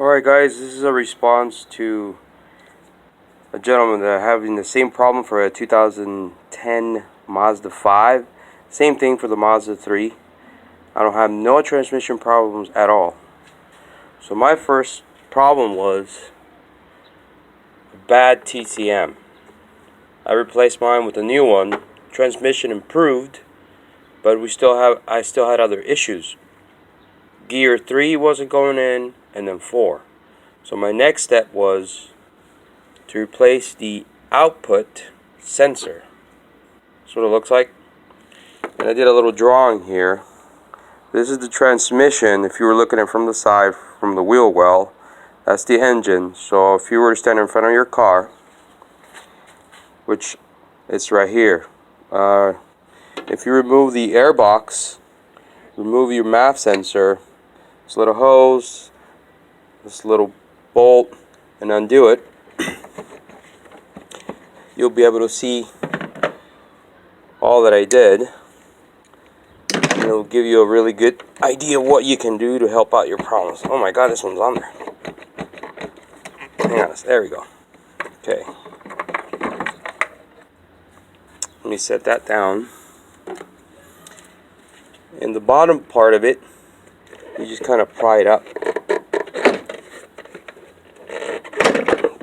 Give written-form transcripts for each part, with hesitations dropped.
Alright guys, this is a response to a gentleman that having the same problem for a 2010 Mazda 5. Same thing for the Mazda 3. I don't have no transmission problems at all. So my first problem was a bad TCM. I replaced mine with a new one. Transmission improved, but I still had other issues. Gear 3 wasn't going in, and then 4. So my next step was to replace the output sensor. That's what it looks like. And I did a little drawing here. This is the transmission. If you were looking at it from the side, from the wheel well, that's the engine. So if you were to stand in front of your car, which it's right here, if you remove the air box, remove your MAF sensor, this little hose, this little bolt, and undo it, you'll be able to see all that I did, and it'll give you a really good idea of what you can do to help out your problems. Oh my god, this one's on there. Hang on, there we go. Okay, let me set that down. And the bottom part of it, you just kind of pry it up.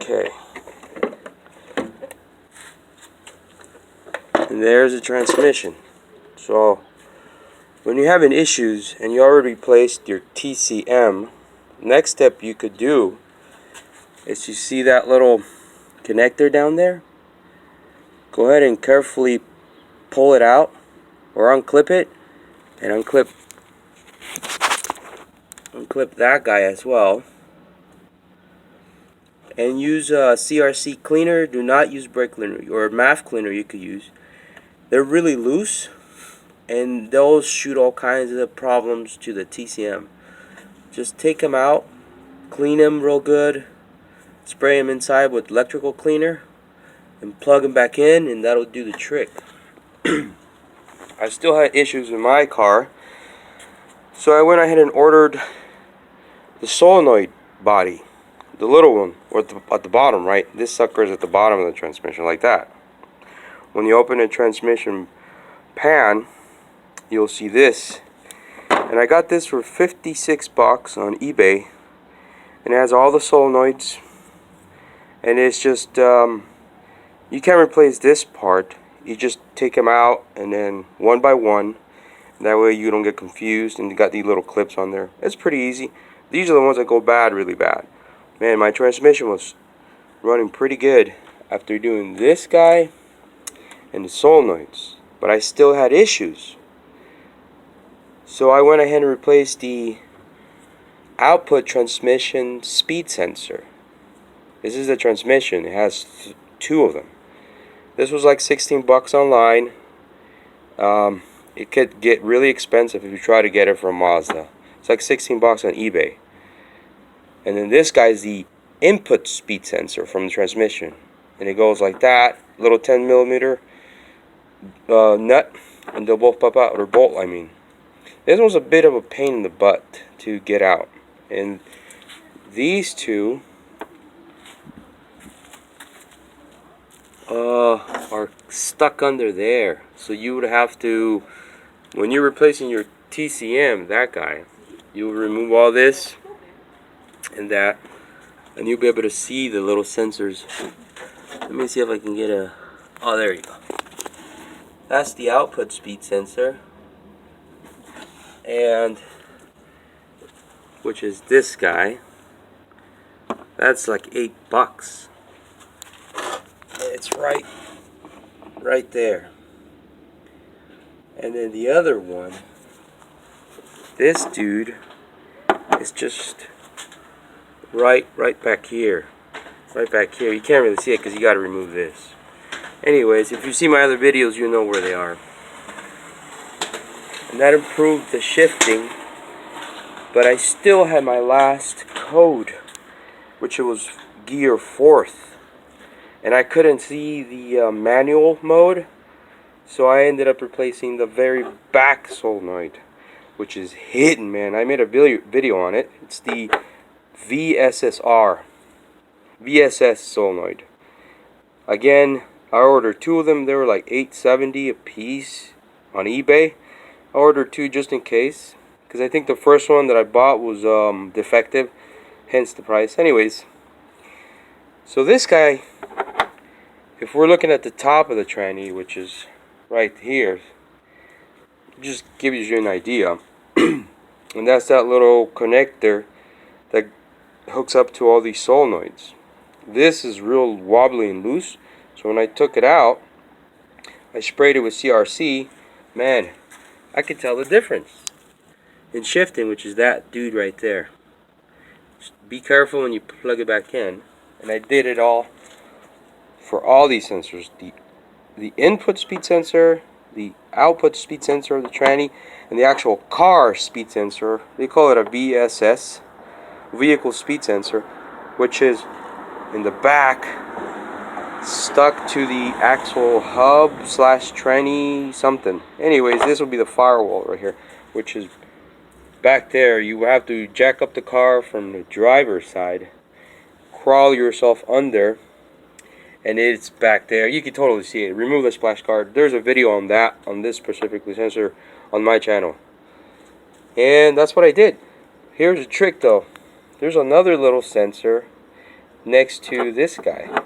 Okay. And there's the transmission. So when you're having issues and you already replaced your TCM, next step you could do is, you see that little connector down there? Go ahead and carefully pull it out or unclip it, and unclip that guy as well. And use a CRC cleaner. Do not use brake cleaner, or a MAF cleaner you could use. They're really loose, and they'll shoot all kinds of problems to the TCM. Just take them out, clean them real good, spray them inside with electrical cleaner, and plug them back in, and that'll do the trick. I still had issues with my car, so I went ahead and ordered the solenoid body, the little one, or at the bottom, right? This sucker is at the bottom of the transmission, like that. When you open the transmission pan, you'll see this, and I got this for 56 bucks on eBay, and it has all the solenoids, and it's just you can't replace this part. You just take them out, and then one by one, that way you don't get confused, and you got these little clips on there. It's pretty easy. These are the ones that go bad, really bad. Man, my transmission was running pretty good after doing this guy and the solenoids, but I still had issues. So I went ahead and replaced the output transmission speed sensor. This is the transmission. It has two of them. This was like 16 bucks online. It could get really expensive if you try to get it from Mazda. It's like 16 bucks on eBay. And then this guy's the input speed sensor from the transmission, and it goes like that, little 10 millimeter nut, and they'll both pop out, or bolt, I mean. This was a bit of a pain in the butt to get out, and these two are stuck under there. So you would have to, when you're replacing your TCM, that guy, you will remove all this and that, and you'll be able to see the little sensors. Let me see if I can get a, oh, there you go. That's the output speed sensor, and which is this guy. That's like 8 bucks. It's right there. And then the other one, this dude, is just right back here. Right back here. You can't really see it because you got to remove this. Anyways, if you see my other videos, you know where they are. And that improved the shifting, but I still had my last code, which it was gear 4th. And I couldn't see the manual mode, so I ended up replacing the very back solenoid, which is hidden, man. I made a video on it. It's the VSSR, VSS solenoid. Again, I ordered two of them. They were like $8.70 a piece on eBay. I ordered two just in case, because I think the first one that I bought was defective, hence the price. Anyways, so this guy, if we're looking at the top of the tranny, which is right here, just gives you an idea. And that's that little connector that hooks up to all these solenoids. This is real wobbly and loose, so when I took it out, I sprayed it with CRC. Man, I could tell the difference in shifting, which is that dude right there. Just be careful when you plug it back in. And I did it all for all these sensors: the input speed sensor, the output speed sensor of the tranny, and the actual car speed sensor. They call it a VSS, vehicle speed sensor, which is in the back, stuck to the actual hub slash tranny something. Anyways, this will be the firewall right here, which is back there. You have to jack up the car from the driver's side, crawl yourself under, and it's back there. You can totally see it. Remove the splash guard. There's a video on that, on this specifically sensor, on my channel. And that's what I did. Here's a trick though. There's another little sensor next to this guy.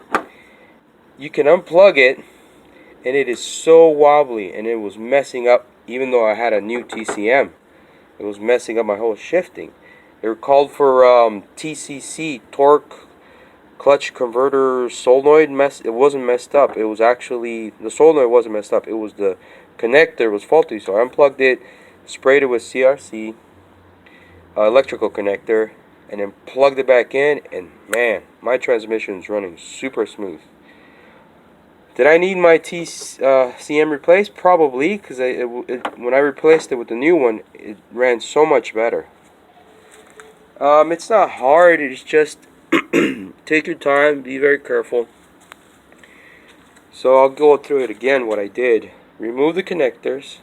You can unplug it, and it is so wobbly, and it was messing up, even though I had a new TCM. It was messing up my whole shifting. They were called for TCC, torque clutch converter solenoid mess. It wasn't messed up. It was actually, the solenoid wasn't messed up. It was the connector was faulty. So I unplugged it, sprayed it with CRC, electrical connector, and then plugged it back in, and man, my transmission is running super smooth. Did I need my TCM replaced? Probably, because when I replaced it with the new one, it ran so much better. It's not hard. It's just take your time, be very careful. So I'll go through it again. What I did: remove the connectors,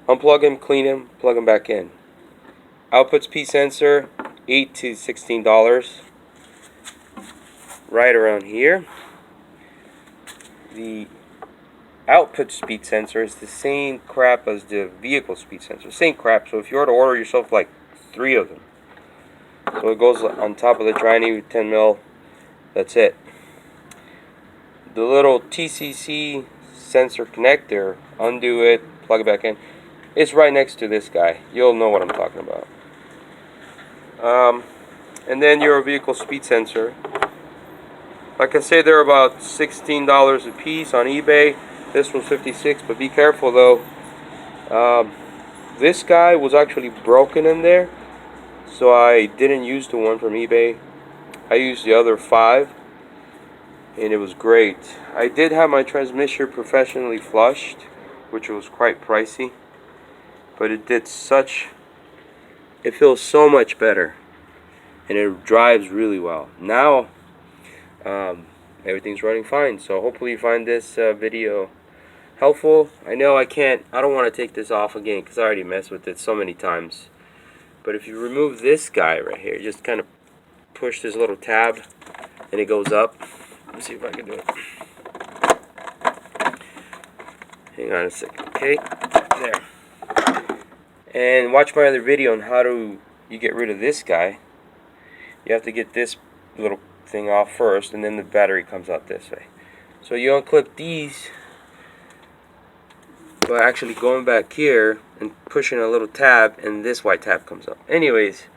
unplug them, clean them, plug them back in. Output speed sensor, $8 to $16, right around here. The output speed sensor is the same crap as the vehicle speed sensor. Same crap. So if you were to order yourself like 3 of them, so it goes on top of the tranny with 10 mil. That's it. The little TCC sensor connector, undo it, plug it back in. It's right next to this guy. You'll know what I'm talking about. And then your vehicle speed sensor. Like I say, they're about $16 a piece on eBay. This was $56, but be careful though. This guy was actually broken in there, so I didn't use the one from eBay. I used the other 5, and it was great. I did have my transmission professionally flushed, which was quite pricey, but it feels so much better, and it drives really well. Now everything's running fine, so hopefully you find this video helpful. I know I don't want to take this off again because I already messed with it so many times. But if you remove this guy right here, just kind of push this little tab and it goes up. Let me see if I can do it. Hang on a second. Okay, there. And watch my other video on how do you get rid of this guy. You have to get this little thing off first, and then the battery comes out this way. So you unclip these by actually going back here and pushing a little tab, and this white tab comes up. Anyways,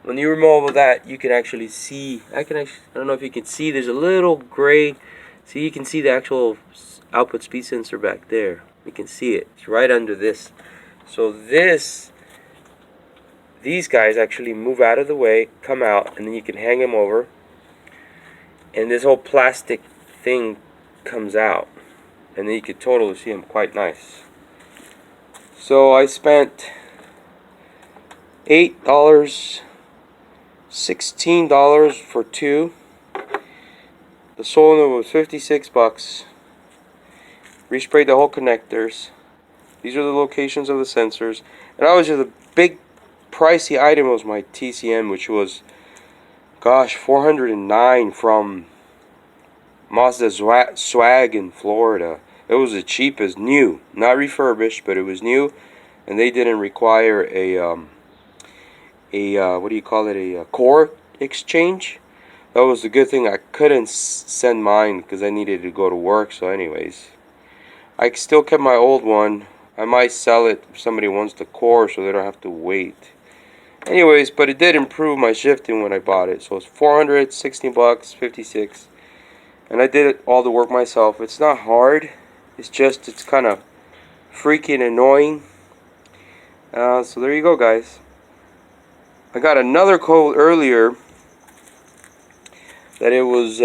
when you remove all that, you can actually see, I don't know if you can see, there's a little gray, so you can see the actual output speed sensor back there. You can see it. It's right under this. So these guys actually move out of the way, come out, and then you can hang them over, and this whole plastic thing comes out, and then you can totally see them quite nice. So I spent $8, $16 for 2. The solenoid was $56. Resprayed the whole connectors. These are the locations of the sensors, and I was just a big pricey item was my TCM, which was, gosh, $409 from Mazda Swag in Florida. It was the cheapest, new, not refurbished, but it was new, and they didn't require a what do you call it, a core exchange. That was the good thing. I couldn't send mine because I needed to go to work. So anyways, I still kept my old one. I might sell it if somebody wants the core so they don't have to wait. Anyways, but it did improve my shifting when I bought it. So it's 416 bucks, 56. And I did all the work myself. It's not hard. It's just, it's kind of freaking annoying. So there you go, guys. I got another quote earlier that it was,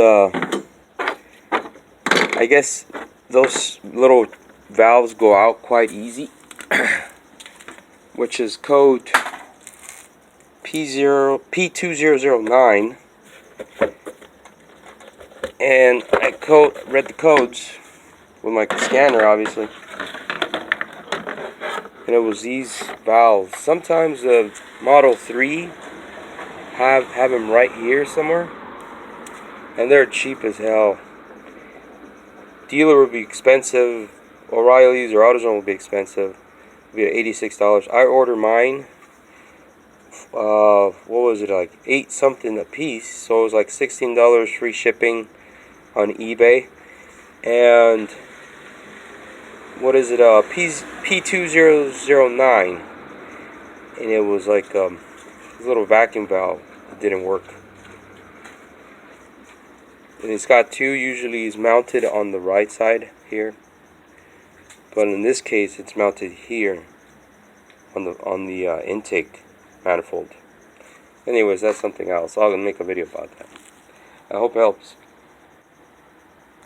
I guess those little valves go out quite easy, which is code P2009. And I read the codes with my scanner, obviously, and it was these valves. Sometimes the Model 3 have them right here somewhere, and they're cheap as hell. Dealer would be expensive, O'Reilly's or AutoZone would be expensive. It'd be $86. I ordered mine. What was it, like 8 something a piece? So it was like $16 free shipping on eBay. And what is it? P2009, and it was like this little vacuum valve that didn't work. And it's got two. Usually it's mounted on the right side here, but in this case it's mounted here on the intake manifold. Anyways, that's something else. I'll make a video about that. I hope it helps.